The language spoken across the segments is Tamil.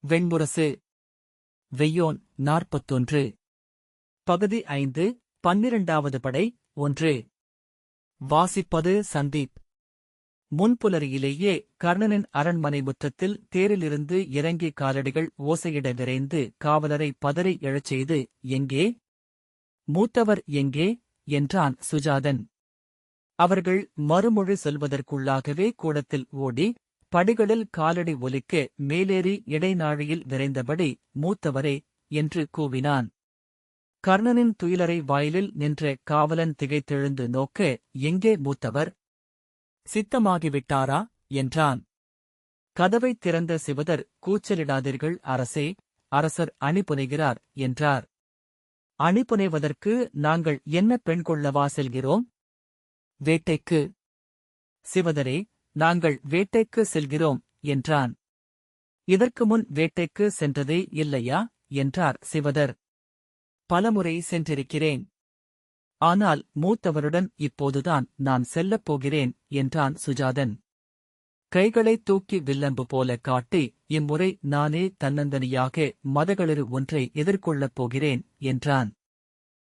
வெண்முரசு. வெய்யோன் 41. பகுதி 5. 12வது படை 1. வாசிப்பது சந்தீப். முன்புலரியிலேயே கர்ணனின் அரண்மனை முற்றத்தில் தேரிலிருந்து இறங்கி காலடிகள் ஓசையிட விரைந்து காவலரை பதறி எழச் செய்து, எங்கே? மூத்தவர் எங்கே? என்றான் சுஜாதன். அவர்கள் மறுமொழி சொல்வதற்குள்ளாகவே கூடத்தில் ஓடி, படிகளில் காலடி ஒலிக்க மேலேறி இடைநாழியில் விரைந்தபடி, மூத்தவரே என்று கூவினான். கர்ணனின் துயிலறை வாயிலில் நின்ற காவலன் திகைத்தெழுந்து நோக்க, எங்கே மூத்தவர்? சித்தமாகிவிட்டாரா? என்றான். கதவைத் திறந்த சிவதர், கூச்சலிடாதீர்கள் அரசே, அரசர் அணிபுனைகிறார் என்றார். அணிபுனைவதற்கு நாங்கள் என்ன பெண் கொள்ளவா செல்கிறோம்? வேட்டைக்கு. சிவதரே, நாங்கள் வேட்டைக்கு செல்கிறோம் என்றான். இதற்கு முன் வேட்டைக்கு சென்றதே இல்லையா? என்றார் சிவதர். பலமுறை சென்றிருக்கிறேன். ஆனால் மூத்தவருடன் இப்போதுதான் நான் செல்லப் போகிறேன் என்றான் சுஜாதன். கைகளைத் தூக்கி வில்லம்பு போல காட்டி, இம்முறை நானே தன்னந்தனியாக மதகளிறு ஒன்றை எதிர்கொள்ளப் போகிறேன் என்றான்.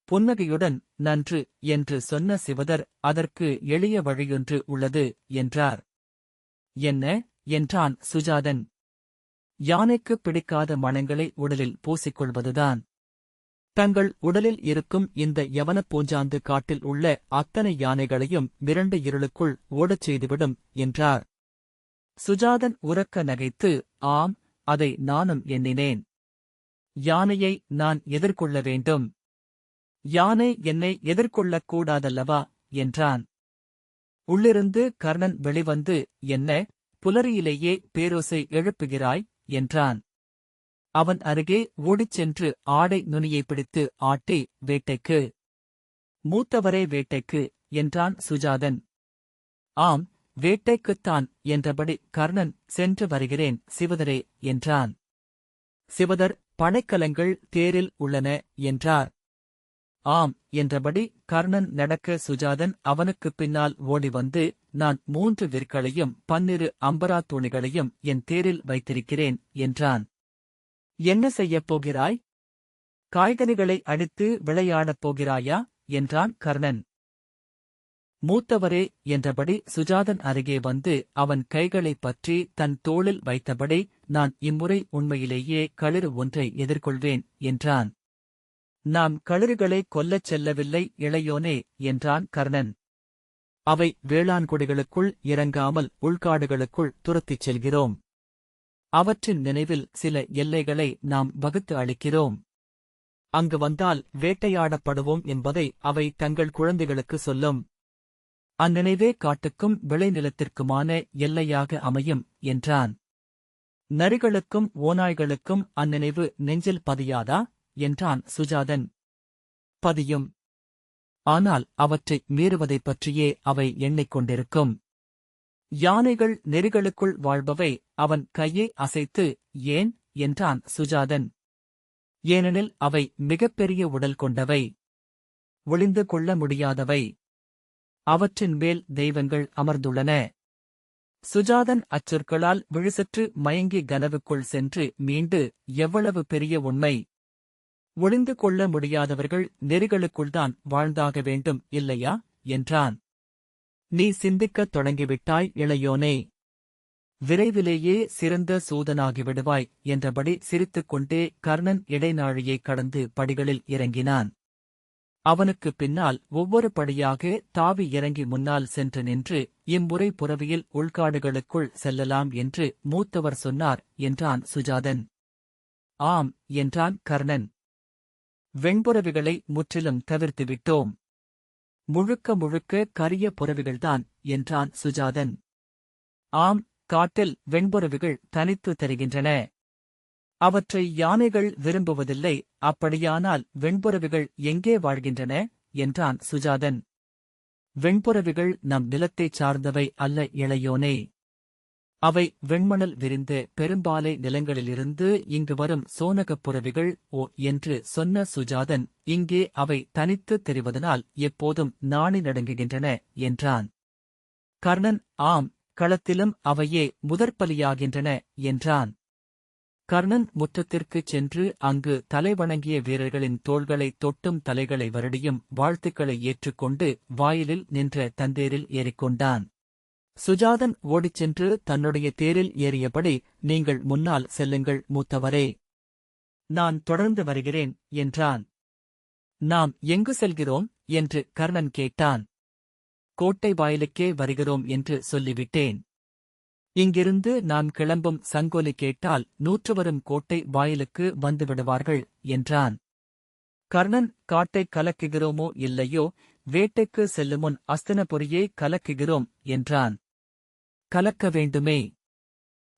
புன்னகையுடன், நன்று என்று சொன்ன சிவதர், அதற்கு எளிய வழியொன்று உள்ளது என்றார். என்ன? என்றான் சுஜாதன். யானைக்குப் பிடிக்காத மணங்களை உடலில் பூசிக்கொள்வதுதான். தங்கள் உடலில் இருக்கும் இந்த யவனப் பூஞ்சாந்து காட்டில் உள்ள அத்தனை யானைகளையும் மிரண்ட இருளுக்குள் ஓடச் செய்துவிடும் என்றார். சுஜாதன் உரக்க நகைத்து, ஆம், அதை நானும் எண்ணினேன். யானையை நான் எதிர்கொள்ள வேண்டும். யானை என்னை எதிர்கொள்ளக் கூடாதல்லவா? என்றான். உள்ளிருந்து கர்ணன் வெளிவந்து, என்ன, புலரியிலேயே பேரோசை எழுப்புகிறாய்? என்றான். அவன் அருகே ஓடிச் சென்று ஆடை நுனியை பிடித்து ஆட்டி, வேட்டைக்கு. மூத்தவரே வேட்டைக்கு என்றான் சுஜாதன். ஆம், வேட்டைக்குத்தான் என்றபடி கர்ணன் சென்று வருகிறேன் சிவதரே என்றான். சிவதர், படைக்கலங்கள் தேரில் உள்ளன என்றார். ஆம் என்றபடி கர்ணன் நடக்க சுஜாதன் அவனுக்குப் பின்னால் ஓடிவந்து, நான் 3 விற்களையும் 12 அம்பரா துணிகளையும் என் தேரில் வைத்திருக்கிறேன் என்றான். என்ன செய்யப் போகிறாய்? காய்கனிகளை அடித்து விளையாடப் போகிறாயா? என்றான் கர்ணன். மூத்தவரே என்றபடி சுஜாதன் அருகே வந்து அவன் கைகளைப் பற்றி தன் தோளில் வைத்தபடி, நான் இம்முறை உண்மையிலேயே களிறு ஒன்றை எதிர்கொள்வேன் என்றான். நாம் களிறுகளை கொல்லச் செல்லவில்லை இளையோனே என்றான் கர்ணன். அவை வேளாண்குடிகளுக்குள் இறங்காமல் உள்காடுகளுக்குள் துரத்திச் செல்கிறோம். அவற்றின் நினைவில் சில எல்லைகளை நாம் வகுத்து அளிக்கிறோம். அங்கு வந்தால் வேட்டையாடப்படுவோம் என்பதை அவை தங்கள் குழந்தைகளுக்கு சொல்லும். அந்நினைவே காட்டுக்கும் விளைநிலத்திற்குமான எல்லையாக அமையும் என்றான். நரிகளுக்கும் ஓநாய்களுக்கும் அந்நினைவு நெஞ்சில் பதியாதா? என்றான் சுஜாதன். பதியும். ஆனால் அவற்றை மீறுவதைப் பற்றியே அவை எண்ணிக்கொண்டிருக்கும். யானைகள் நெறிகளுக்குள் வாழ்பவை. அவன் கையை அசைத்து, ஏன்? என்றான் சுஜாதன். ஏனெனில் அவை மிகப்பெரிய உடல் கொண்டவை. ஒளிந்து கொள்ள முடியாதவை. அவற்றின் மேல் தெய்வங்கள் அமர்ந்துள்ளன. சுஜாதன் அச்சொற்களால் விழுசற்று மயங்கி கனவுக்குள் சென்று மீண்டு, எவ்வளவு பெரிய உண்மை! ஒளிந்து கொள்ள முடியாதவர்கள் நெறிகளுக்குள்தான் வாழ்ந்தாக வேண்டும் இல்லையா? என்றான். நீ சிந்திக்கத் தொடங்கிவிட்டாய் இளையோனே. விரைவிலேயே சிறந்த சூதனாகிவிடுவாய் என்றபடி சிரித்துக்கொண்டே கர்ணன் இடைநாழியைக் கடந்து படிகளில் இறங்கினான். அவனுக்குப் பின்னால் ஒவ்வொரு படியாக தாவி இறங்கி முன்னால் சென்று நின்று, இம்முறை புறவியில் உள்காடுகளுக்குள் செல்லலாம் என்று மூத்தவர் சொன்னார் என்றான் சுஜாதன். ஆம் என்றான் கர்ணன். வெண்புறவிகளை முற்றிலும் தவிர்த்துவிட்டோம். முழுக்க முழுக்க கரிய புறவிகள்தான் என்றான் சுஜாதன். ஆம், காட்டில் வெண்புறவிகள் தனித்து தெரிகின்றன. அவற்றை யானைகள் விரும்புவதில்லை. அப்படியானால் வெண்புறவிகள் எங்கே வாழ்கின்றன? என்றான் சுஜாதன். வெண்புறவிகள் நம் நிலத்தைச் சார்ந்தவை அல்ல இளையோனே. அவை வெண்மணல் விரிந்த பெரும்பாலை நிலங்களிலிருந்து இங்கு வரும் சோனகப் புறவிகள். ஓ என்று சொன்ன சுஜாதன், இங்கே அவை தனித்துத் தெரிவதனால் எப்போதும் நாணி நடுங்குகின்றன என்றான். கர்ணன், ஆம், களத்திலும் அவையே முதற்பலியாகின்றன என்றான். கர்ணன் முற்றத்திற்குச் சென்று அங்கு தலைவணங்கிய வீரர்களின் தோள்களை தொட்டும் தலைகளை வருடியும் வாழ்த்துக்களை ஏற்றுக்கொண்டு வாயிலில் நின்ற தந்தேரில் ஏறிக்கொண்டான். சுஜாதன் ஓடிச் சென்று தன்னுடைய தேரில் ஏறியபடி, நீங்கள் முன்னால் செல்லுங்கள் மூத்தவரே, நான் தொடர்ந்து வருகிறேன் என்றான். நாம் எங்கு செல்கிறோம் என்று கர்ணன் கேட்டான். கோட்டை வாயிலுக்கே வருகிறோம் என்று சொல்லிவிட்டேன். இங்கிருந்து நாம் கிளம்பும் சங்கொலி கேட்டால் 100 வரும் கோட்டை வாயிலுக்கு வந்துவிடுவார்கள் என்றான். கர்ணன், காட்டைக் கலக்குகிறோமோ இல்லையோ, வேட்டைக்கு செல்லுமுன் அஸ்தினபுரியை கலக்குகிறோம் என்றான். கலக்க வேண்டுமே.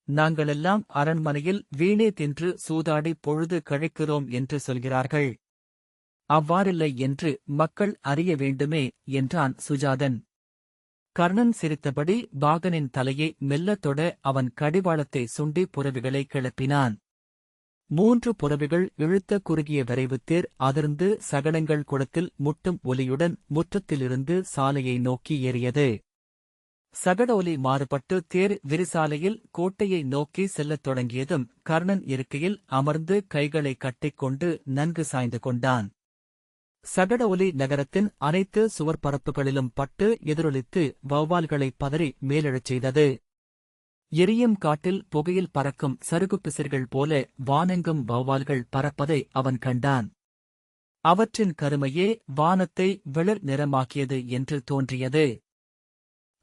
நாங்களெல்லாம் அரண்மனையில் வீணே தின்று சூதாடி பொழுது கழிக்கிறோம் என்று சொல்கிறார்கள். அவ்வாறில்லை என்று மக்கள் அறிய வேண்டுமே என்றான் சுஜாதன். கர்ணன் சிரித்தபடி பாகனின் தலையை மெல்லத் தொட அவன் கடிவாளத்தை சுண்டி புரவிகளை கிளப்பினான். 3 புரவிகள் இழுத்த குறுகிய விரைவுத்தேர் அதிர்ந்து சகடங்கள் குளத்தில் முட்டும் ஒலியுடன் முற்றத்திலிருந்து சாலையை நோக்கி ஏறியது. சகட ஒலி மாறுபட்டு தேர் விரிசாலையில் கோட்டையை நோக்கி செல்லத் தொடங்கியதும் கர்ணன் இருக்கையில் அமர்ந்து கைகளை கட்டிக்கொண்டு நன்கு சாய்ந்து கொண்டான். சகட ஒலி நகரத்தின் அனைத்து சுவர்பரப்புகளிலும் பட்டு எதிரொலித்து வௌவால்களை பதறி மேலெழச் செய்தது. எரியும் காட்டில் புகையில் பறக்கும் சருகுப்பிசிர்கள் போல வானெங்கும் வௌவால்கள் பறப்பதை அவன் கண்டான். அவற்றின் கருமையே வானத்தை வெளிர் நிறமாக்கியது என்று தோன்றியது.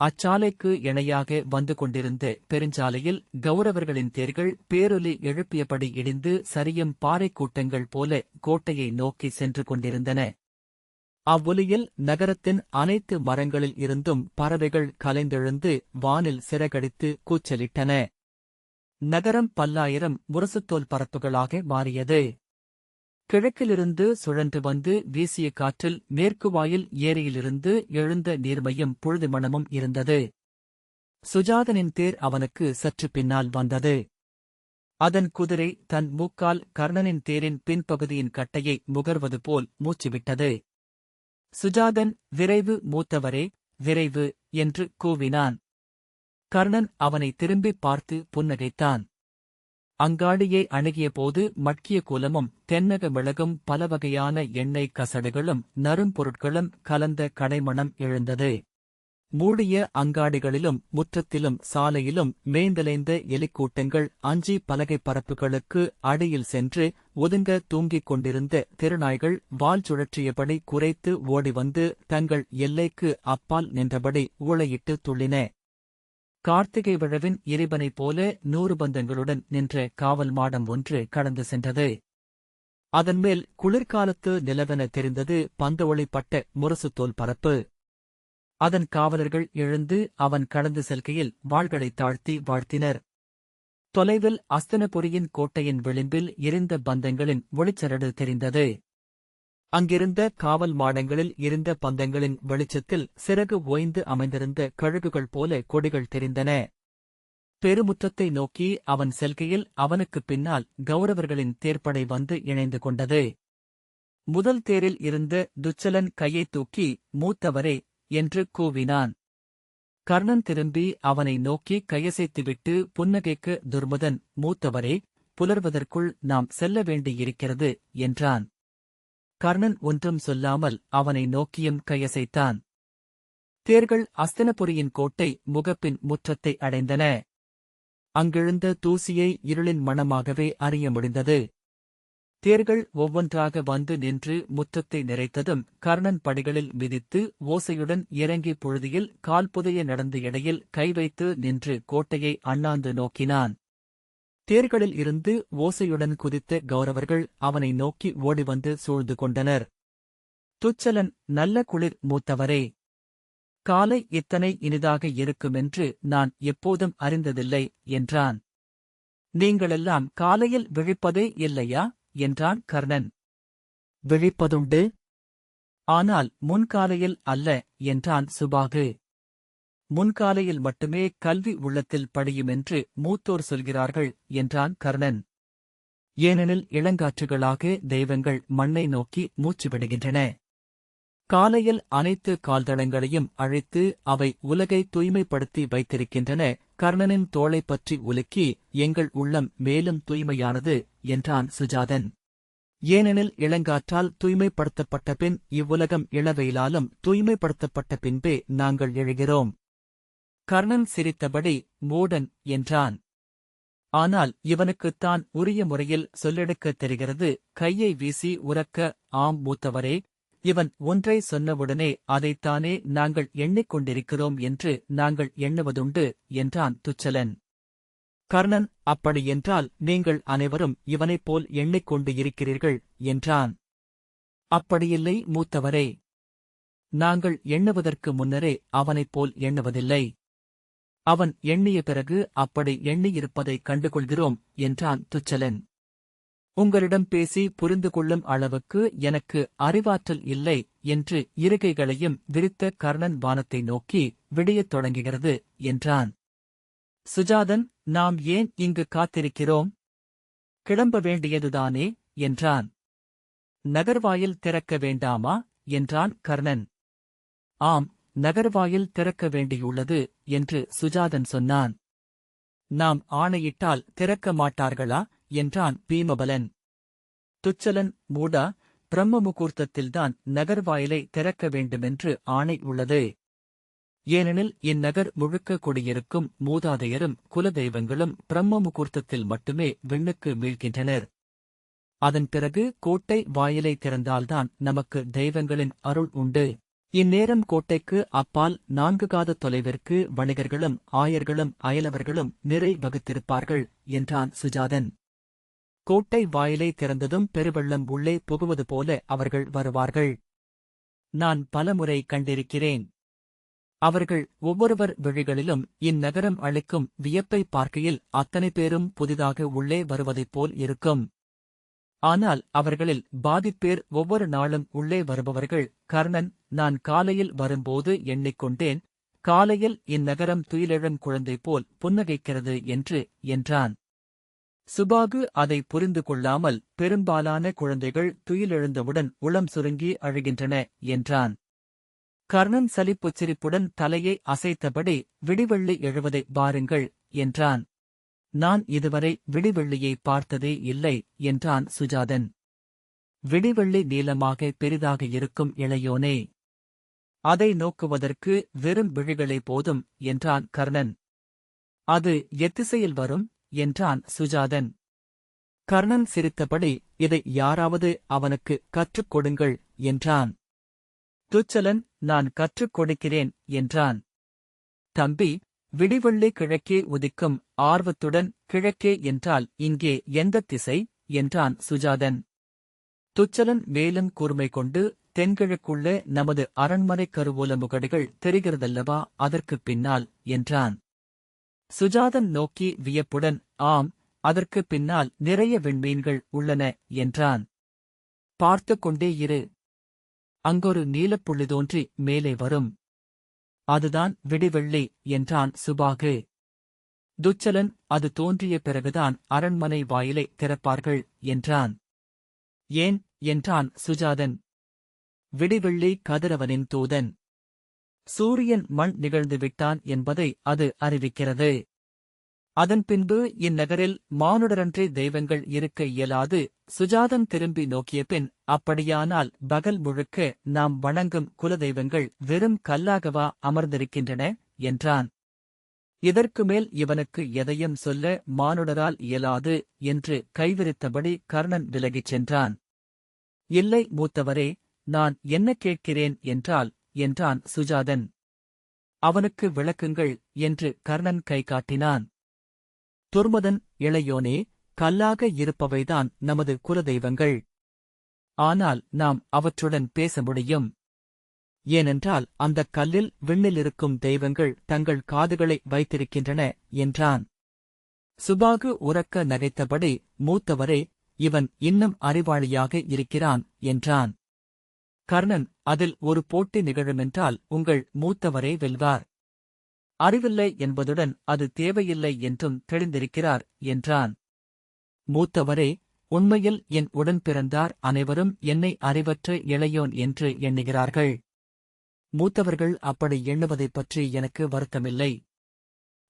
அச்சாலைக்கு இணையாக வந்து கொண்டிருந்த பெருஞ்சாலையில் கௌரவர்களின் தேர்கள் பேரொலி எழுப்பியபடி இடிந்து சரியும் பாறைக் கூட்டங்கள் போல கோட்டையை நோக்கி சென்று கொண்டிருந்தன. அவ்வொலியில் நகரத்தின் அனைத்து மரங்களில் இருந்தும் பறவைகள் கலைந்தெழுந்து வானில் சிறகடித்து கூச்சலிட்டன. நகரம் பல்லாயிரம் முரசுத்தோல் பரப்புகளாக மாறியது. கிழக்கிலிருந்து சுழன்று வந்து வீசிய காற்றில் மேற்கு வாயில் ஏரியிலிருந்து எழுந்த நீர்மையும் புழுதிமணமும் இருந்தது. சுஜாதனின் தேர் அவனுக்கு சற்று பின்னால் வந்தது. அதன் குதிரை தன் மூக்கால் கர்ணனின் தேரின் பின்பகுதியின் கட்டையை முகர்வது போல் மூச்சுவிட்டது. சுஜாதன், விரைவு மூத்தவரே, விரைவு என்று கூவினான். கர்ணன் அவனை திரும்பிப் பார்த்து புன்னகைத்தான். அங்காடியை அணுகியபோது மட்கிய குலமும் தென்னக மிளகும் பலவகையான எண்ணெய் கசடுகளும் நறும்பொருட்களும் கலந்த கடைமணம் எழுந்தது. மூடிய அங்காடிகளிலும் முற்றத்திலும் சாலையிலும் மேய்ந்தலைந்த எலிக்கூட்டங்கள் அஞ்சி பலகை பரப்புகளுக்கு அடியில் சென்று ஒதுங்க தூங்கிக் கொண்டிருந்த திருநாய்கள் வால் சுழற்றியபடி குரைத்து ஓடிவந்து தங்கள் எல்லைக்கு அப்பால் நின்றபடி ஊளையிட்டு துள்ளின. கார்த்திகை விழவின் இறைவனைப் போல 100 பந்தங்களுடன் நின்ற காவல் மாடம் ஒன்று கடந்து சென்றது. அதன்மேல் குளிர்காலத்து நிலவென தெரிந்தது பந்தொளிப்பட்ட முரசுத்தோல் பரப்பு. அதன் காவலர்கள் எழுந்து அவன் கடந்து செல்கையில் வாள்களைத் தாழ்த்தி வாழ்த்தினர். தொலைவில் அஸ்தினபுரியின் கோட்டையின் விளிம்பில் எரிந்த பந்தங்களின் ஒளிச்சரடு தெரிந்தது. அங்கிருந்த காவல் மாடங்களில் இருந்த பந்தங்களின் வெளிச்சத்தில் சிறகு ஓய்ந்து அமைந்திருந்த கழுகுகள் போல கொடிகள் தெரிந்தன. பெருமுற்றத்தை நோக்கி அவன் செல்கையில் அவனுக்குப் பின்னால் கௌரவர்களின் தேர்ப்படை வந்து இணைந்து கொண்டது. முதல் தேரில் இருந்த துச்சலன் கையைத் தூக்கி, மூத்தவரே என்று கூவினான். கர்ணன் திரும்பி அவனை நோக்கி கையசைத்துவிட்டு புன்னகைக்கு, துர்முதன், மூத்தவரே, புலர்வதற்குள் நாம் செல்ல வேண்டியிருக்கிறது என்றான். கர்ணன் ஒன்றும் சொல்லாமல் அவனை நோக்கியும் கையசைத்தான். தேர்கள் அஸ்தினபுரியின் கோட்டை முகப்பின் முற்றத்தை அடைந்தன. அங்கெழுந்த தூசியை இருளின் மணமாகவே அறிய முடிந்தது. தேர்கள் ஒவ்வொன்றாக வந்து நின்று முற்றத்தை நிறைத்ததும் கர்ணன் படிகளில் மிதித்து ஓசையுடன் இறங்கி புழுதியில் கால்புதைய நடந்த இடையில் கை வைத்து நின்று கோட்டையை அண்ணாந்து நோக்கினான். தேர்களில் இருந்து ஓசையுடன் குதித்த கௌரவர்கள் அவனை நோக்கி ஓடிவந்து சூழ்ந்து கொண்டனர். துச்சலன், நல்ல குளிர் மூத்தவரே. காலை இத்தனை இனிதாக இருக்குமென்று நான் எப்போதும் அறிந்ததில்லை என்றான். நீங்களெல்லாம் காலையில் விழிப்பதே இல்லையா என்றான் கர்ணன். விழிப்பதுண்டு, ஆனால் முன்காலையில் அல்ல என்றான் சுபாகு. முன்காலையில் மட்டுமே கல்வி உள்ளத்தில் படியுமென்று மூத்தோர் சொல்கிறார்கள் என்றான் கர்ணன். ஏனெனில் இளங்காற்றுகளாக தெய்வங்கள் மண்ணை நோக்கி மூச்சு விடுகின்றன. காலையில் அனைத்து கால்தளங்களையும் அழைத்து அவை உலகை தூய்மைப்படுத்தி வைத்திருக்கின்றன. கர்ணனின் தோளைப் பற்றி உலுக்கி, எங்கள் உள்ளம் மேலும் தூய்மையானது என்றான் சுஜாதன். ஏனெனில் இளங்காற்றால் தூய்மைப்படுத்தப்பட்ட பின் இவ்வுலகம் இளவெயிலாலும் தூய்மைப்படுத்தப்பட்ட பின்பே நாங்கள் எழுகிறோம். கர்ணன் சிரித்தபடி, மூடன் என்றான். ஆனால் இவனுக்குத்தான் உரிய முறையில் சொல்லெடுக்கத் தெரிகிறது. கையை வீசி உரக்க, ஆம் மூத்தவரே, இவன் ஒன்றை சொன்னவுடனே அதைத்தானே நாங்கள் எண்ணிக்கொண்டிருக்கிறோம் என்று நாங்கள் எண்ணுவதுண்டு என்றான் துச்சலன். கர்ணன், அப்படியென்றால் நீங்கள் அனைவரும் இவனைப் போல் எண்ணிக்கொண்டு இருக்கிறீர்கள் என்றான். அப்படியில்லை மூத்தவரே. நாங்கள் எண்ணுவதற்கு முன்னரே அவனைப் போல் எண்ணுவதில்லை. அவன் எண்ணிய பிறகு அப்படி எண்ணியிருப்பதைக் கண்டுகொள்கிறோம் என்றான் துச்சலன். உங்களிடம் பேசி புரிந்து கொள்ளும் அளவுக்கு எனக்கு அறிவாற்றல் இல்லை என்று இருகைகளையும் விரித்த கர்ணன் வானத்தை நோக்கி, விடியத் தொடங்குகிறது என்றான். சுஜாதன், நாம் ஏன் இங்கு காத்திருக்கிறோம்? கிளம்ப வேண்டியதுதானே என்றான். நகர்வாயில் திறக்க வேண்டாமா என்றான் கர்ணன். ஆம், நகர்வாயில் திறக்க வேண்டியுள்ளது என்று சுஜாதன் சொன்னான். நாம் ஆணையிட்டால் திறக்க மாட்டார்களா என்றான் பீமபலன். துச்சலன், மூடா, பிரம்ம முகூர்த்தத்தில்தான் நகர்வாயிலை திறக்க வேண்டுமென்று ஆணை உள்ளது. ஏனெனில் இந்நகர் முழுக்க குடியிருக்கும் மூதாதையரும் குலதெய்வங்களும் பிரம்ம முகூர்த்தத்தில் மட்டுமே விண்ணுக்கு வீழ்கின்றனர். அதன் பிறகு கோட்டை வாயிலை திறந்தால்தான் நமக்கு தெய்வங்களின் அருள் உண்டு. இந்நேரம் கோட்டைக்கு அப்பால் 4 காத தொலைவிற்கு வணிகர்களும் ஆயர்களும் அயலவர்களும் நிறை வகுத்திருப்பார்கள் என்றான் சுஜாதன். கோட்டை வாயிலை திறந்ததும் பெருவெள்ளம் உள்ளே புகுவது போல அவர்கள் வருவார்கள். நான் பலமுறை கண்டிருக்கிறேன். அவர்கள் ஒவ்வொருவர் விழிகளிலும் இந்நகரம் அளிக்கும் வியப்பை பார்க்கையில் அத்தனை பேரும் புதிதாக உள்ளே வருவதைப் போல் இருக்கும். ஆனால் அவர்களில் பாதிப்பேர் ஒவ்வொரு நாளும் உள்ளே வருபவர்கள். கர்ணன், நான் காலையில் வரும்போது எண்ணிக்கொண்டேன், காலையில் இந்நகரம் துயிலெழும் குழந்தை போல் புன்னகைக்கிறது என்றான். சுபாகு அதை புரிந்து கொள்ளாமல், பெரும்பாலான குழந்தைகள் துயிலெழுந்தவுடன் உளம் சுருங்கி அழுகின்றன என்றான். கர்ணன் சலிப்புச் சிரிப்புடன் தலையை அசைத்தபடி, விடிவெள்ளி எழுவதை பாருங்கள் என்றான். நான் இதுவரை விடிவெள்ளியை பார்த்ததே இல்லை என்றான் சுஜாதன். விடிவெள்ளி நீளமாக பெரிதாக இருக்கும் இளையோனே. அதை நோக்குவதற்கு வெறும் விழிகளே போதும் என்றான் கர்ணன். அது எத்திசையில் வரும் என்றான் சுஜாதன். கர்ணன் சிரித்தபடி, இதை யாராவது அவனுக்கு கற்றுக் கொடுங்கள் என்றான். துச்சலன், நான் கற்றுக் கொடுக்கிறேன் என்றான். தம்பி, விடிவெள்ளி கிழக்கே உதிக்கும். ஆர்வத்துடன், கிழக்கே என்றால் இங்கே எந்தத் திசை என்றான் சுஜாதன். துச்சலன் மேலும் கூர்மை கொண்டு, தென்கிழக்குள்ள நமது அரண்மனைக் கருவூல முகடுகள் தெரிகிறதல்லவா, அதற்குப் பின்னால் என்றான். சுஜாதன் நோக்கி வியப்புடன், ஆம், அதற்குப் பின்னால் நிறைய விண்மீன்கள் உள்ளன என்றான். பார்த்து கொண்டே இரு. அங்கொரு நீலப்புள்ளி தோன்றி மேலே வரும். அதுதான் விடிவெள்ளி என்றான் சுபாகு. துச்சலன், அது தோன்றிய பிறகுதான் அரண்மனை வாயிலை திறப்பார்கள் என்றான். ஏன் என்றான் சுஜாதன். விடிவெள்ளி கதிரவனின் தூதன். சூரியன் மண் நிகழ்ந்து விட்டான் என்பதை அது அறிவிக்கிறது. அதன் பின்பு இந்நகரில் மானுடரன்றி தெய்வங்கள் இருக்க இயலாது. சுஜாதன் திரும்பி நோக்கிய பின், அப்படியானால் பகல் முழுக்க நாம் வணங்கும் குலதெய்வங்கள் வெறும் கல்லாகவா அமர்ந்திருக்கின்றன என்றான். இதற்கு மேல் இவனுக்கு எதையும் சொல்ல மானுடரால் இயலாது என்று கைவிரித்தபடி கர்ணன் விலகிச் சென்றான். இல்லை மூத்தவரே, நான் என்ன கேட்கிறேன் என்றான் சுஜாதன். அவனுக்கு விளக்குங்கள் என்று கர்ணன் கை காட்டினான். துர்மதன், இளையோனே, கல்லாக இருப்பவைதான் நமது குலதெய்வங்கள். ஆனால் நாம் அவற்றுடன் பேச முடியும். ஏனென்றால் அந்தக் கல்லில் விண்ணிலிருக்கும் தெய்வங்கள் தங்கள் காதுகளை வைத்திருக்கின்றன என்றான். சுபாகு உரக்க நகைத்தபடி, மூத்தவரே, இவன் இன்னும் அறிவாளியாக இருக்கிறான் என்றான். கர்ணன், அதில் ஒரு போட்டி நிகழுமென்றால் உங்கள் மூத்தவரே வெல்வார். அறிவில்லை என்பதுடன் அது தேவையில்லை என்றும் தெளிந்திருக்கிறார் என்றான். மூத்தவரே, உண்மையில் என் உடன் பிறந்தார் அனைவரும் என்னை அறிவற்ற இளையோன் என்று எண்ணுகிறார்கள். மூத்தவர்கள் அப்படி எண்ணுவதைப் பற்றி எனக்கு வருத்தமில்லை.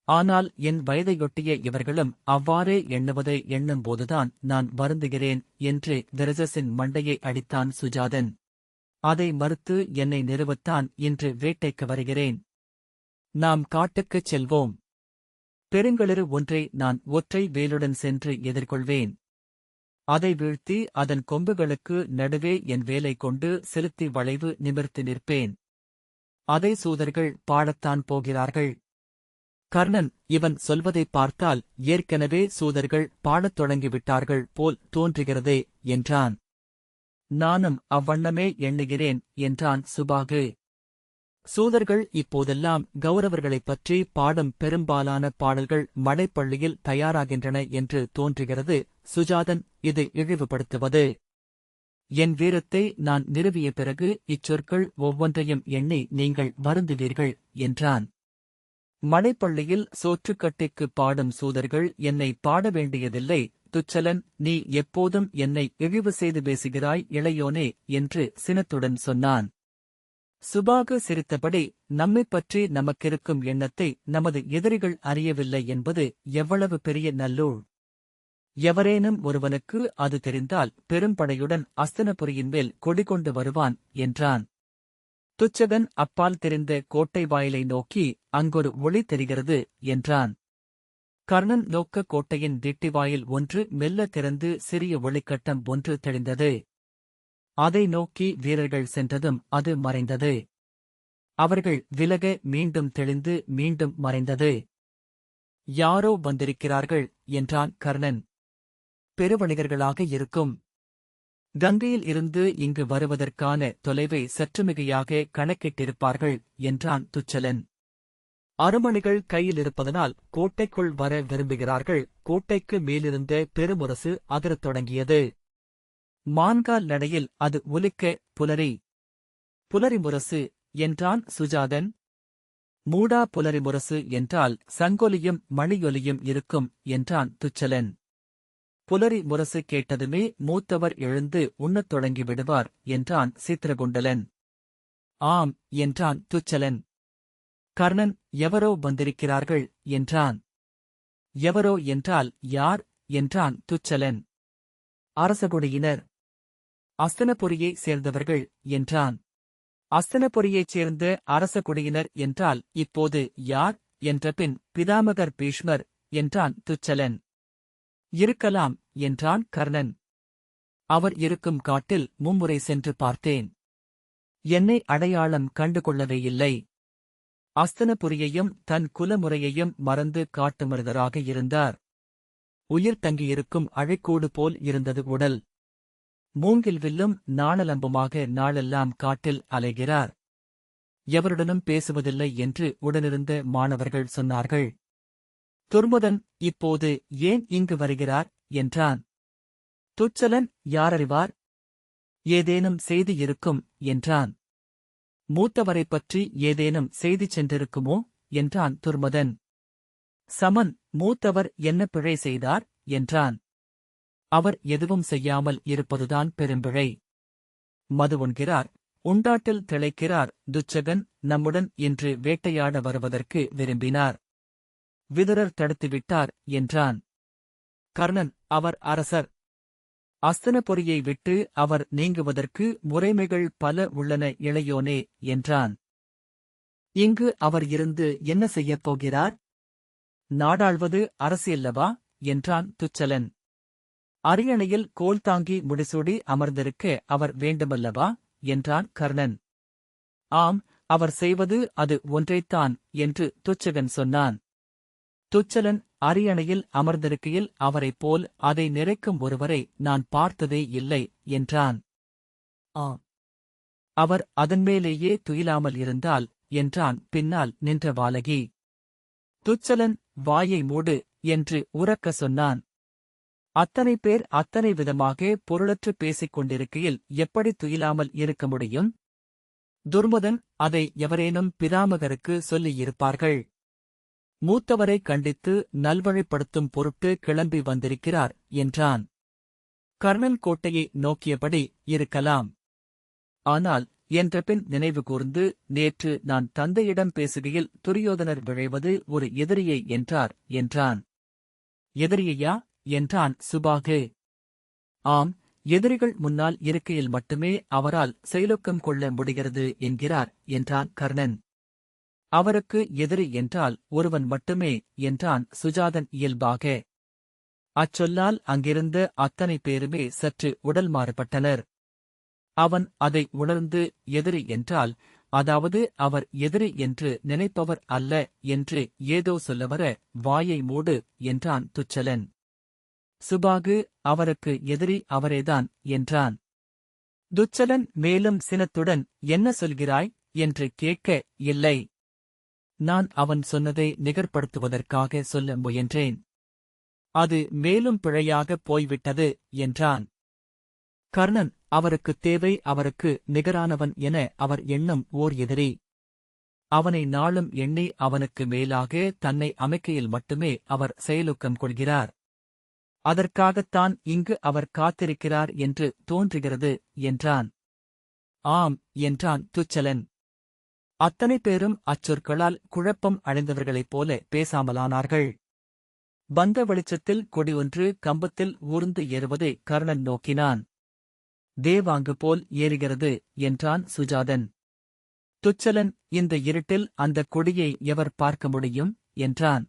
ஆனால் என் வயதையொட்டிய இவர்களும் அவ்வாறே எண்ணுவதை எண்ணும்போதுதான் நான் வருந்துகிறேன் என்று திரஜஸின் மண்டையை அடித்தான் சுஜாதன். அதை மறுத்து என்னை நிறுவத்தான் இன்று வேட்டைக்கு வருகிறேன். நாம் காட்டுக்குச் செல்வோம். பெருங்களிறு ஒன்றை நான் ஒற்றை வேலுடன் சென்று எதிர்கொள்வேன். அதை வீழ்த்தி அதன் கொம்புகளுக்கு நடுவே என் வேலை கொண்டு செலுத்தி வளைவு நிமிர்த்தி நிற்பேன். அதை சூதர்கள் பாடத்தான் போகிறார்கள். கர்ணன், இவன் சொல்வதைப் பார்த்தால் ஏற்கனவே சூதர்கள் பாடத் தொடங்கிவிட்டார்கள் போல் தோன்றுகிறதே என்றான். நானும் அவ்வண்ணமே எண்ணுகிறேன் என்றான் சுபாகு. சூதர்கள் இப்போதெல்லாம் கௌரவர்களைப் பற்றி பாடும் பெரும்பாலான பாடல்கள் மடைப்பள்ளியில் தயாராகின்றன என்று தோன்றுகிறது. சுஜாதன், இது இழிவுபடுத்துவது. என் வீரத்தை நான் நிறுவிய பிறகு இச்சொற்கள் ஒவ்வொன்றையும் எண்ணி நீங்கள் வருந்துவீர்கள் என்றான். மடைப்பள்ளியில் சோற்றுக்கட்டைக்கு பாடும் சூதர்கள் என்னை பாட வேண்டியதில்லை. துச்சலன், நீ எப்போதும் என்னை இழிவு செய்து பேசுகிறாய் இளையோனே என்று சினத்துடன் சொன்னான். சுபாகு சிரித்தபடி, நம்மைப் பற்றி நமக்கிருக்கும் எண்ணத்தை நமது எதிரிகள் அறியவில்லை என்பது எவ்வளவு பெரிய நல்லூழ். எவரேனும் ஒருவனுக்கு அது தெரிந்தால் பெரும்படையுடன் அஸ்தினபுரியின் மேல் கொடிகொண்டு வருவான் என்றான். துச்சகன் அப்பால் தெரிந்த கோட்டை வாயிலை நோக்கி, அங்கொரு ஒளி தெரிகிறது என்றான். கர்ணன் நோக்க கோட்டையின் திட்டிவாயில் ஒன்று மெல்ல திறந்து சிறிய ஒளிக்கட்டம் ஒன்று தெளிந்தது. அதை நோக்கி வீரர்கள் சென்றதும் அது மறைந்தது. அவர்கள் விலக மீண்டும் தெளிந்து மீண்டும் மறைந்தது. யாரோ வந்திருக்கிறார்கள் என்றான் கர்ணன். பெருவணிகர்களாக இருக்கும். கங்கையில் இருந்து இங்கு வருவதற்கான தொலைவை சற்றுமிகையாக கணக்கிட்டிருப்பார்கள் என்றான் துச்சலன். அருமணிகள் கையில் இருப்பதனால் கோட்டைக்குள் வர விரும்புகிறார்கள். கோட்டைக்கு மேலிருந்த பெருமுரசு அதிரத் தொடங்கியது. மான்கால் நடையில் அது ஒலிக்க, புலரி புலரி முரசு என்றான் சுஜாதன். மூடா புலரி முரசு என்றால் சங்கொலியும் மணியொலியும் இருக்கும் என்றான் துச்சலன். புலரி முரசு கேட்டதுமே மூத்தவர் எழுந்து உண்ணத் தொடங்கி விடுவார் என்றான் சித்திரகுண்டலன். ஆம் என்றான் துச்சலன். கர்ணன், எவரோ வந்திருக்கிறார்கள் என்றான். எவரோ என்றால் யார் என்றான் துச்சலன். அரசகுடியினர். அஸ்தினபுரியைச் சேர்ந்தவர்கள் என்றான். அஸ்தினபுரியைச் சேர்ந்த அரசகுடியினர் என்றால் இப்போது யார் என்றபின் பிதாமகர் பீஷ்மர் என்றான் துச்சலன். இருக்கலாம் என்றான் கர்ணன். அவர் இருக்கும் காட்டில் மும்முறை சென்று பார்த்தேன். என்னை அடையாளம் கண்டுகொள்ளவேயில்லை. அஸ்தினபுரியையும் தன் குலமுறையையும் மறந்து காட்டுமருதராக இருந்தார். உயிர் தங்கியிருக்கும் அழைக்கூடு போல் இருந்தது உடல். மூங்கில் வில்லும் நாணலம்புமாக நாளெல்லாம் காட்டில் அலைகிறார். எவருடனும் பேசுவதில்லை என்று உடனிருந்த மாணவர்கள் சொன்னார்கள். துர்முதன் இப்போது ஏன் இங்கு வருகிறார் என்றான். துச்சலன், யாரறிவார்? ஏதேனும் செய்தி இருக்கும் என்றான். மூத்தவரைப் பற்றி ஏதேனும் செய்தி சென்றிருக்குமோ என்றான் துர்முதன். சமன், மூத்தவர் என்ன பிழை செய்தார் என்றான். அவர் எதுவும் செய்யாமல் இருப்பதுதான் பெரும்பிழை. மது உண்கிறார், உண்டாட்டில் திளைக்கிறார். துச்சகன் நம்முடன் இன்று வேட்டையாட வருவதற்கு விரும்பினார். விதுரர் தடுத்துவிட்டார் என்றான். கர்ணன், அவர் அரசர். அஸ்தினபுரியை விட்டு அவர் நீங்குவதற்கு முறைமைகள் பல உள்ளன இளையோனே என்றான். இங்கு அவர் இருந்து என்ன செய்யப் போகிறார்? நாடாள்வது அரசியல்லவா என்றான் துச்சலன். அரியணையில் கோல் தாங்கி முடிசூடி அமர்ந்திருக்க அவர் வேண்டுமல்லவா என்றான் கர்ணன். ஆம், அவர் செய்வது அது ஒன்றைத்தான் என்று துச்சகன் சொன்னான். துச்சலன், அரியணையில் அமர்ந்திருக்கையில் அவரைப் போல் அதை நிறைக்கும் ஒருவரை நான் பார்த்ததே இல்லை என்றான். ஆம், அவர் அதன்மேலேயே துயிலாமல் இருந்தால் என்றான் பின்னால் நின்ற வாலகி. துச்சலன், வாயை மூடு என்று உரக்க சொன்னான். அத்தனை பேர் அத்தனை விதமாக பொருளற்று பேசிக் கொண்டிருக்கையில் எப்படி துயிலாமல் இருக்க முடியும்? துர்முதன், அதை எவரேனும் பிதாமகருக்கு சொல்லியிருப்பார்கள். மூத்தவரை கண்டித்து நல்வழிப்படுத்தும் பொருட்டு கிளம்பி வந்திருக்கிறார் என்றான். கர்ணன் கோட்டையை நோக்கியபடி இருக்கலாம். ஆனால் என்றபின் நினைவு கூர்ந்து, நேற்று நான் தந்தையிடம் பேசுகையில் துரியோதனர் விழைவது ஒரு எதிரியை என்றான். எதிரியையா? என்றான் சுபாகு. ஆம், எதிரிகள் முன்னால் இருக்கையில் மட்டுமே அவரால் செயலூக்கம் கொள்ள முடிகிறது என்றான் கர்ணன். அவருக்கு எதிரி என்றால் ஒருவன் மட்டுமே என்றான் சுஜாதன் இயல்பாக. அச்சொல்லால் அங்கிருந்த அத்தனை பேருமே சற்று உடல் மாறுபட்டனர். அவன் அதை உணர்ந்து எதிரி என்றால், அதாவது அவர் எதிரி என்று நினைப்பவர் அல்ல என்று ஏதோ சொல்லவர வாயை மூடு என்றான் துச்சலன். சுபாகு, அவருக்கு எதிரி அவரேதான் என்றான். துச்சலன் மேலும் சினத்துடன், என்ன சொல்கிறாய் என்று கேட்க, இல்லை, நான் அவன் சொன்னதை நிகர்ப்படுத்துவதற்காக சொல்ல முயன்றேன். அது மேலும் பிழையாகப் போய்விட்டது என்றான். கர்ணன், அவருக்குத் தேவை அவருக்கு நிகரானவன் என அவர் எண்ணம் ஓர் எதிரி. அவனை நாளும் எண்ணி அவனுக்கு மேலாக தன்னை அமைக்கையில் மட்டுமே அவர் செயலூக்கம் கொள்கிறார். அதற்காகத்தான் இங்கு அவர் காத்திருக்கிறார் என்று தோன்றுகிறது என்றான். ஆம் என்றான் துச்சலன். அத்தனை பேரும் அச்சொற்களால் குழப்பம் அடைந்தவர்களைப் போல பேசாமலானார்கள். பந்த வெளிச்சத்தில் கொடி ஒன்று கம்பத்தில் ஊர்ந்து ஏறுவதை கர்ணன் நோக்கினான். தேவாங்கு போல் ஏறுகிறது என்றான் சுஜாதன். துச்சலன், இந்த இருட்டில் அந்தக் கொடியை எவர் பார்க்க முடியும் என்றான்.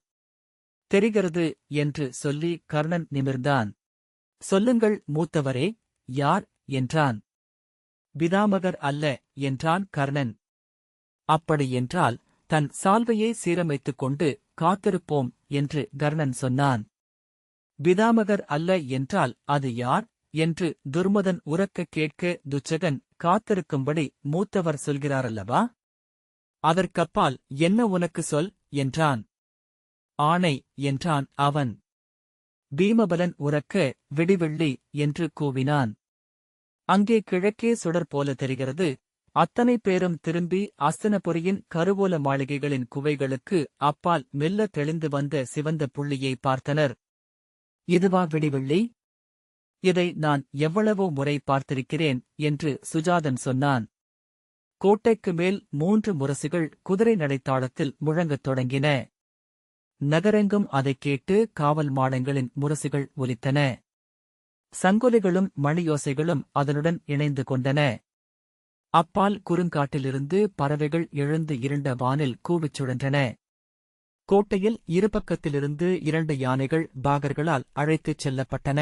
தெரிகிறது என்று சொல்லி கர்ணன் நிமிர்ந்தான். சொல்லுங்கள் மூத்தவரே, யார் என்றான். பிதாமகர் அல்ல என்றான் கர்ணன். அப்படியென்றால் தன் சால்வையை சீரமைத்துக் கொண்டு காத்திருப்போம் என்று கர்ணன் சொன்னான். பிதாமகர் அல்ல என்றால் அது யார் என்று துர்மதன் உரக்க கேட்க துச்சகன் காத்திருக்கும்படி மூத்தவர் சொல்கிறாரல்லவா? அதற்கப்பால் என்ன உனக்கு சொல் என்றான். ஆணை என்றான் அவன். பீமபலன் உரக்க விடிவெள்ளி என்று கூவினான். அங்கே கிழக்கே சுடர் போல தெரிகிறது. அத்தனை பேரும் திரும்பி அஸ்தினபுரியின் கருவூல மாளிகைகளின் குவைகளுக்கு அப்பால் மெல்ல தெளிந்து வந்த சிவந்த புள்ளியை பார்த்தனர். இதுவா விடிவெள்ளி? இதை நான் எவ்வளவோ முறை பார்த்திருக்கிறேன் என்று சுஜாதன் சொன்னான். கோட்டைக்கு மேல் 3 முரசுகள் குதிரை நடைத்தாளத்தில் முழங்கத் தொடங்கின. நகரெங்கும் அதைக் கேட்டு காவல் மாடங்களின் முரசுகள் ஒலித்தன. சங்கொலிகளும் மணியோசைகளும் அதனுடன் இணைந்து கொண்டன. அப்பால் குறுங்காட்டிலிருந்து பறவைகள் எழுந்து இருண்ட வானில் கூவிச் சுழன்றன. கோட்டையில் இருபக்கத்திலிருந்து 2 யானைகள் பாகர்களால் அழைத்துச் செல்லப்பட்டன.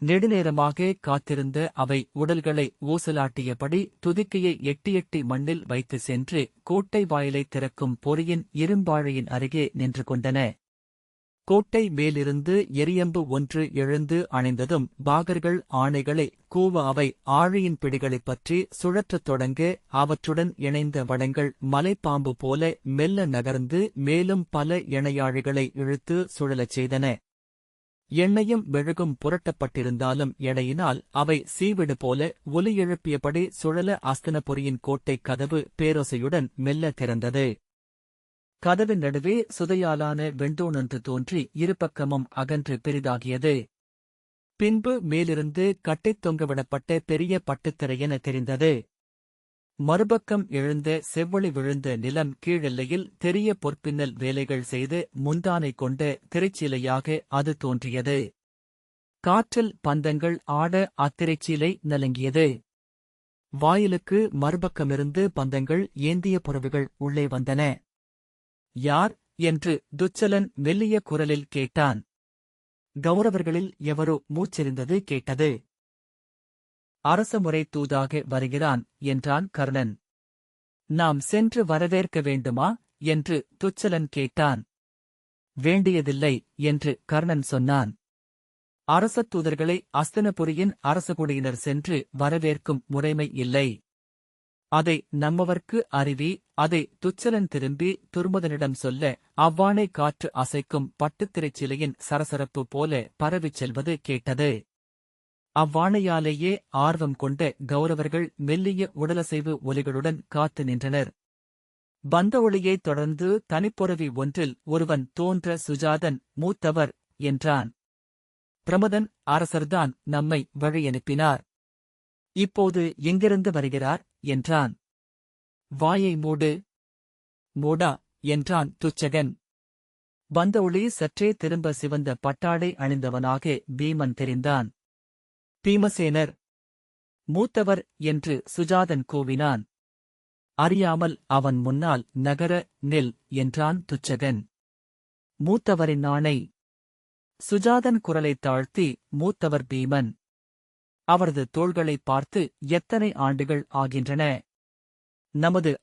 நெடுநேரமாக காத்திருந்த அவை உடல்களை ஊசலாட்டியபடி துதிக்கையை எட்டி மண்ணில் வைத்து சென்று கோட்டை வாயிலைத் திறக்கும் பொறியின் இரும்பாழையின் அருகே நின்று கொண்டன. கோட்டை மேலிருந்து எரியம்பு ஒன்று எழுந்து அணைந்ததும் பாகர்கள் ஆணைகளை கூவ அவை ஆழியின் பிடிகளைப் பற்றி சுழற்றத் தொடங்க அவற்றுடன் இணைந்த வடங்கள் மலைப்பாம்பு போல மெல்ல நகர்ந்து மேலும் பல இணையாழிகளை இழுத்து சுழலச் செய்தன. எண்ணெயும் மெழுகும் புரட்டப்பட்டிருந்தாலும் எடையினால் அவை சீவிடு போல ஒலி எழுப்பியபடி சுழல அஸ்தினபுரியின் கோட்டைக் கதவு பேரோசையுடன் மெல்ல திறந்தது. கதவின் நடுவே சுதையாலான வெண்டோனொன்று தோன்றி இருபக்கமும் அகன்று பெரிதாகியது. பின்பு மேலிருந்து கட்டித் தொங்கவிடப்பட்ட பெரிய பட்டுத்திரையென தெரிந்தது. மறுபக்கம் எழுந்த செவ்வொளி விழுந்த நிலம் கீழெல்லையில் தெரிய பொற்பின்னல் வேலைகள் செய்து முந்தானை கொண்ட திரைச்சீலையாக அது தோன்றியது. காற்றில் பந்தங்கள் ஆட அத்திரைச்சீலை நலங்கியது. வாயிலுக்கு மறுபக்கமிருந்து பந்தங்கள் ஏந்திய புறவிகள் உள்ளே வந்தன. யார் என்று துச்சலன் மெல்லிய குரலில் கேட்டான். கௌரவர்களில் எவரோ மூச்செறிந்தது கேட்டது. அரசமுறை தூதாக வருகிறான் என்றான் கர்ணன். நாம் சென்று வரவேற்க வேண்டுமா என்று துச்சலன் கேட்டான். வேண்டியதில்லை என்று கர்ணன் சொன்னான். அரச தூதர்களை அஸ்தினபுரியின் அரசகுடியினர் சென்று வரவேற்கும் முறைமை இல்லை. அதை நம்மவர்க்கு அறிவி. அதை துச்சலன் திரும்பி துர்முதனிடம் சொல்ல அவ்வாணை காற்று அசைக்கும் பட்டுத்திரைச்சிலையின் சரசரப்பு போல பரவிச் செல்வது கேட்டது. அவ்வாணையாலேயே ஆர்வம் கொண்ட கௌரவர்கள் மெல்லிய உடலசைவு ஒலிகளுடன் காத்து நின்றனர். பந்த ஒளியைத் தொடர்ந்து தனிப்புறவி ஒன்றில் ஒருவன் தோன்ற சுஜாதன் மூத்தவர் என்றான். பிரமதன் அரசர்தான் நம்மை வழியனுப்பினார். இப்போது எங்கிருந்து வருகிறார் என்றான். வாயை மூடு. மூடா என்றான் துச்சகன். வந்த ஒளி சற்றே திரும்ப சிவந்த பட்டாடை அணிந்தவனாக பீமன் தெரிந்தான். பீமசேனர். மூத்தவர் என்று சுஜாதன் கூவினான். அறியாமல் அவன் முன்னால் நகர நில் என்றான் துச்சகன். மூத்தவரின் ஆணை. சுஜாதன் குரலைத் தாழ்த்தி மூத்தவர் பீமன். அவரது தோள்களைப் பார்த்து எத்தனை ஆண்டுகள் ஆகின்றன? நமது